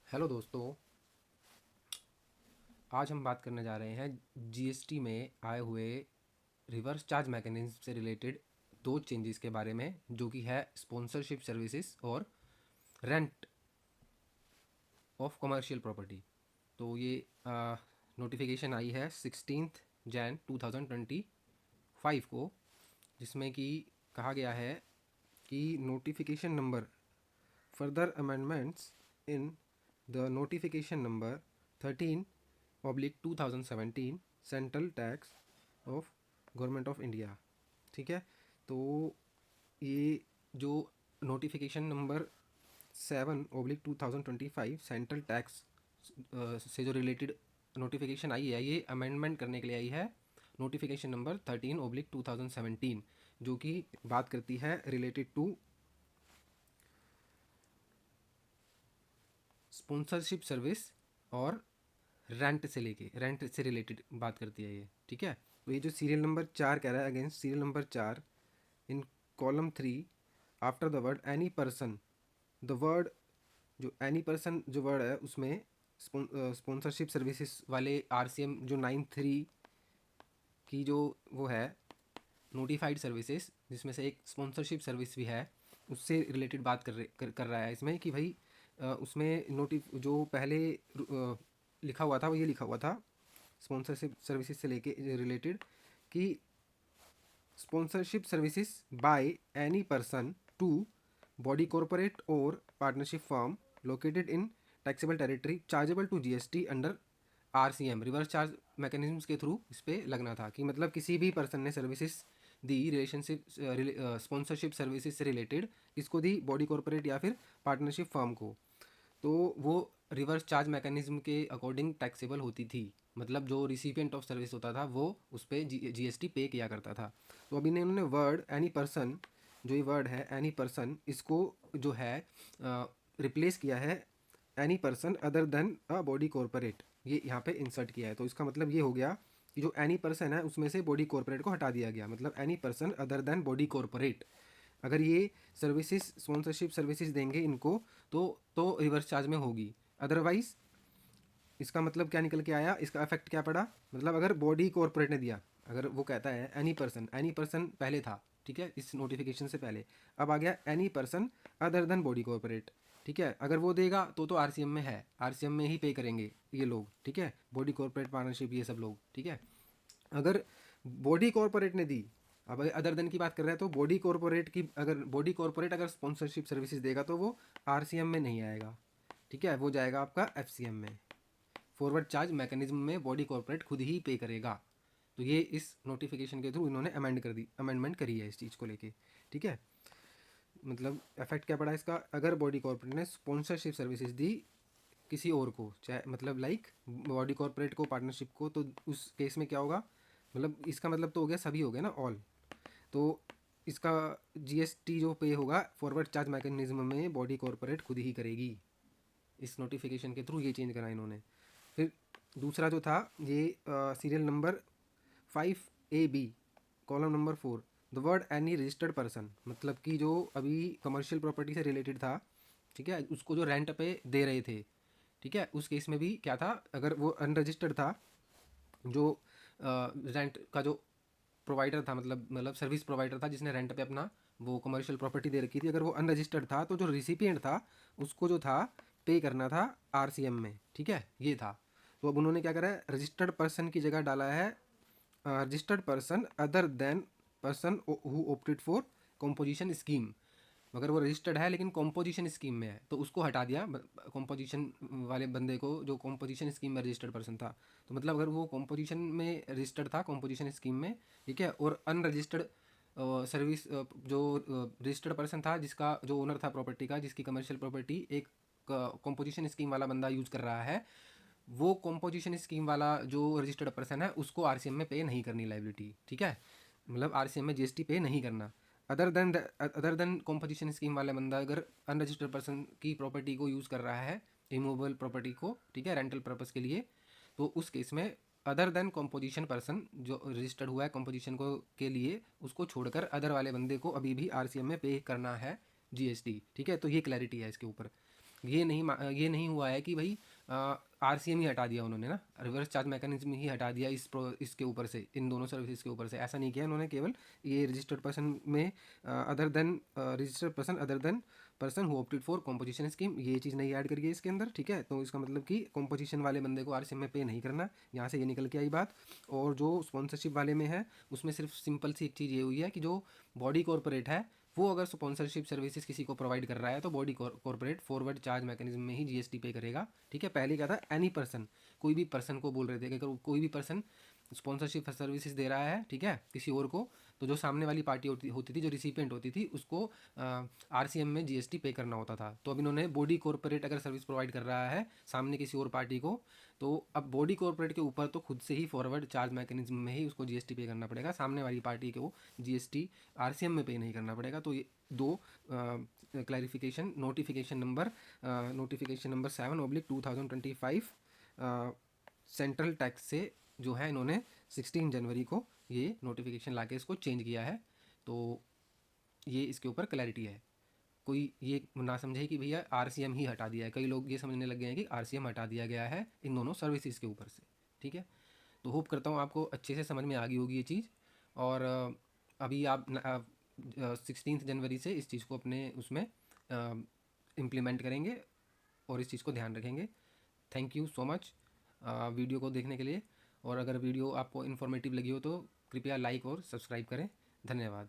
Hello दोस्तों। आज हम बात करने जा रहे हैं जीएसटी में आए हुए रिवर्स चार्ज मैकेनिज्म से रिलेटेड दो चेंजेस के बारे में, जो कि है स्पॉन्सरशिप सर्विसेज और रेंट ऑफ कमर्शियल प्रॉपर्टी। तो ये नोटिफिकेशन आई है 16 जनवरी 2025 को, जिसमें कि कहा गया है कि notification number further amendments in the notification number 13/2017 central tax of government of India. ठीक है। तो ये जो नोटिफिकेशन नंबर 7/2025 सेंट्रल टैक्स से जो रिलेटेड नोटिफिकेशन आई है, ये अमेंडमेंट करने के लिए आई है नोटिफिकेशन नंबर 13/2017, जो कि बात करती है रिलेटेड टू स्पॉन्सरशिप सर्विस और रेंट से रिलेटेड बात करती है ये। ठीक है। तो ये जो सीरियल नंबर 4 कह रहा है, against serial number 4 in column 3 after the word any person, the word जो एनी पर्सन जो वर्ड है उसमें स्पॉन्सरशिप सर्विसेज वाले आरसीएम जो 93 की जो वो है नोटिफाइड सर्विसेज, जिसमें से एक स्पॉन्सरशिप सर्विस भी है, उससे रिलेटेड बात कर रहा है इसमें कि भाई उसमें जो पहले लिखा हुआ था वो ये लिखा हुआ था स्पॉन्सरशिप सर्विसेज से लेके रिलेटेड कि sponsorship services by any person to body corporate और partnership firm located in taxable territory chargeable to GST under RCM reverse charge mechanisms के थ्रू इस पर लगना था। कि मतलब किसी भी पर्सन ने सर्विसेज दी रिलेशनशिप स्पॉन्सरशिप सर्विसेज से रिलेटेड, इसको दी बॉडी कॉरपोरेट या फिर पार्टनरशिप फर्म को, तो वो रिवर्स चार्ज मैकेनिज्म के अकॉर्डिंग टैक्सेबल होती थी। मतलब जो रिसिपिएंट ऑफ सर्विस होता था वो उस पर जीएसटी पे किया करता था। तो अभी इन्होंने वर्ड एनी पर्सन, जो ये वर्ड है एनी पर्सन, इसको जो है रिप्लेस किया है any person other than a body corporate, ये यहाँ पे इंसर्ट किया है। तो इसका मतलब ये हो गया कि जो एनी पर्सन है उसमें से बॉडी कॉरपोरेट को हटा दिया गया। मतलब any person other than body corporate अगर ये सर्विसेज स्पॉन्सरशिप सर्विसेज देंगे इनको तो रिवर्स चार्ज में होगी। अदरवाइज इसका मतलब क्या निकल के आया, इसका इफेक्ट क्या पड़ा, मतलब अगर बॉडी कॉरपोरेट ने दिया, अगर वो कहता है एनी पर्सन पहले था, ठीक है, इस नोटिफिकेशन से पहले, अब आ गया any person other than body corporate. ठीक है, अगर वो देगा तो आरसीएम में है, आरसीएम में ही पे करेंगे ये लोग। ठीक है, बॉडी कॉरपोरेट पार्टनरशिप ये सब लोग। ठीक है, अगर बॉडी कॉरपोरेट ने दी, अब अदर देन की बात कर रहे हैं, तो बॉडी कॉरपोरेट की अगर बॉडी कॉरपोरेट अगर स्पॉन्सरशिप सर्विसेज देगा तो वो आरसीएम में नहीं आएगा। ठीक है, वो जाएगा आपका एफसीएम में, फॉरवर्ड चार्ज मैकेनिज्म में बॉडी कॉरपोरेट खुद ही पे करेगा। तो ये इस नोटिफिकेशन के थ्रू इन्होंने अमेंडमेंट करी है इस चीज़ को लेके। ठीक है, मतलब इफेक्ट क्या पड़ा इसका, अगर बॉडी कॉरपोरेट ने स्पॉन्सरशिप सर्विसेज दी किसी और को, चाहे मतलब लाइक बॉडी कॉरपोरेट को, पार्टनरशिप को, तो उस केस में क्या होगा, मतलब इसका मतलब तो हो गया सभी हो गए ना, ऑल। तो इसका जीएसटी जो पे होगा फॉरवर्ड चार्ज मैकेनिज्म में बॉडी कॉरपोरेट खुद ही करेगी। इस नोटिफिकेशन के थ्रू ये चेंज करा इन्होंने। फिर दूसरा जो था ये serial number 5AB column number 4 the word any registered person, मतलब कि जो अभी कमर्शियल प्रॉपर्टी से रिलेटेड था, ठीक है, उसको जो रेंट पे दे रहे थे, ठीक है, उस केस में भी क्या था, अगर वो अनरजिस्टर्ड था, जो रेंट का जो प्रोवाइडर था, मतलब सर्विस प्रोवाइडर था जिसने रेंट पे अपना वो कमर्शियल प्रॉपर्टी दे रखी थी, अगर वो अनरजिस्टर्ड था तो जो रिसिपिएंट था उसको जो था पे करना था आरसीएम में। ठीक है, ये था। तो अब उन्होंने क्या करा है, रजिस्टर्ड पर्सन की जगह डाला है registered person other than person who opted for composition scheme. मगर वो रजिस्टर्ड है लेकिन कॉम्पोजिशन स्कीम में है, तो उसको हटा दिया कॉम्पोजिशन वाले बंदे को, जो कॉम्पोजिशन स्कीम में रजिस्टर्ड पर्सन था। तो मतलब अगर वो कॉम्पोजिशन में रजिस्टर्ड था कॉम्पोजिशन स्कीम में, ठीक है, और अनरजिस्टर्ड सर्विस जो रजिस्टर्ड पर्सन था, जिसका जो ओनर था प्रॉपर्टी का, जिसकी कमर्शियल प्रॉपर्टी एक कॉम्पोजिशन स्कीम वाला बंदा यूज़ कर रहा है, वो कॉम्पोजिशन स्कीम वाला जो रजिस्टर्ड पर्सन है उसको आरसीएम में पे नहीं करनी लाइबिलिटी। ठीक है, मतलब आरसीएम में जीएसटी पे नहीं करना। अदर देन कॉम्पोजिशन स्कीम वाला बंदा अगर अनरजिस्टर्ड पर्सन की प्रॉपर्टी को यूज़ कर रहा है, इमूवेबल प्रॉपर्टी को, ठीक है, रेंटल पर्पज़ के लिए, तो उस केस में अदर देन कॉम्पोजिशन पर्सन जो रजिस्टर्ड हुआ है कॉम्पोजिशन को के लिए, उसको छोड़कर अदर वाले बंदे को अभी भी आरसीएम में पे करना है जीएसटी। ठीक है, तो ये क्लैरिटी है इसके ऊपर। ये नहीं हुआ है कि भाई आरसीएम ही हटा दिया उन्होंने ना, रिवर्स चार्ज मैकेनिज्म ही हटा दिया इसके ऊपर से, इन दोनों सर्विसेज के ऊपर से, ऐसा नहीं किया उन्होंने। केवल ये रजिस्टर्ड पर्सन में other than registered person other than person who opted for composition scheme, ये चीज़ नहीं ऐड करिए इसके अंदर, ठीक है। तो इसका मतलब कि कॉम्पोजिशन वाले बंदे को आरसीएम में पे नहीं करना, यहाँ से ये निकल के आई बात। और जो स्पॉन्सरशिप वाले में है उसमें सिर्फ सिंपल सी एक चीज़ ये हुई है कि जो बॉडी कॉरपोरेट है वो अगर स्पॉन्सरशिप सर्विसेज किसी को प्रोवाइड कर रहा है तो body corporate forward charge mechanism में ही जीएसटी पे करेगा, ठीक है। पहले क्या था, एनी पर्सन, कोई भी पर्सन को बोल रहे थे कि अगर कोई भी पर्सन स्पॉन्सरशिप सर्विसेज दे रहा है, ठीक है, किसी और को, तो जो सामने वाली पार्टी होती थी, जो रिसिपिएंट होती थी, उसको आरसीएम में जीएसटी पे करना होता था। तो अब इन्होंने बॉडी कॉरपोरेट अगर सर्विस प्रोवाइड कर रहा है सामने किसी और पार्टी को, तो अब बॉडी कॉरपोरेट के ऊपर तो खुद से ही फॉरवर्ड चार्ज मैकेनिज्म में ही उसको जीएसटी पे करना पड़ेगा, सामने वाली पार्टी को जीएसटी आरसीएम में पे नहीं करना पड़ेगा। तो ये दो clarification, notification number 7/2025 central tax से जो है इन्होंने 16 जनवरी को ये नोटिफिकेशन लाके इसको चेंज किया है। तो ये इसके ऊपर क्लैरिटी है, कोई ये ना समझे कि भैया आरसीएम ही हटा दिया है। कई लोग ये समझने लग गए हैं कि आरसीएम हटा दिया गया है इन दोनों सर्विसेज के ऊपर से, ठीक है। तो होप करता हूँ आपको अच्छे से समझ में आ गई होगी ये चीज़। और अभी आप 16 जनवरी से इस चीज़ को अपने उसमें इम्प्लीमेंट करेंगे और इस चीज़ को ध्यान रखेंगे। Thank you so much video को देखने के लिए। और अगर वीडियो आपको इन्फॉर्मेटिव लगी हो तो कृपया लाइक और सब्सक्राइब करें। धन्यवाद।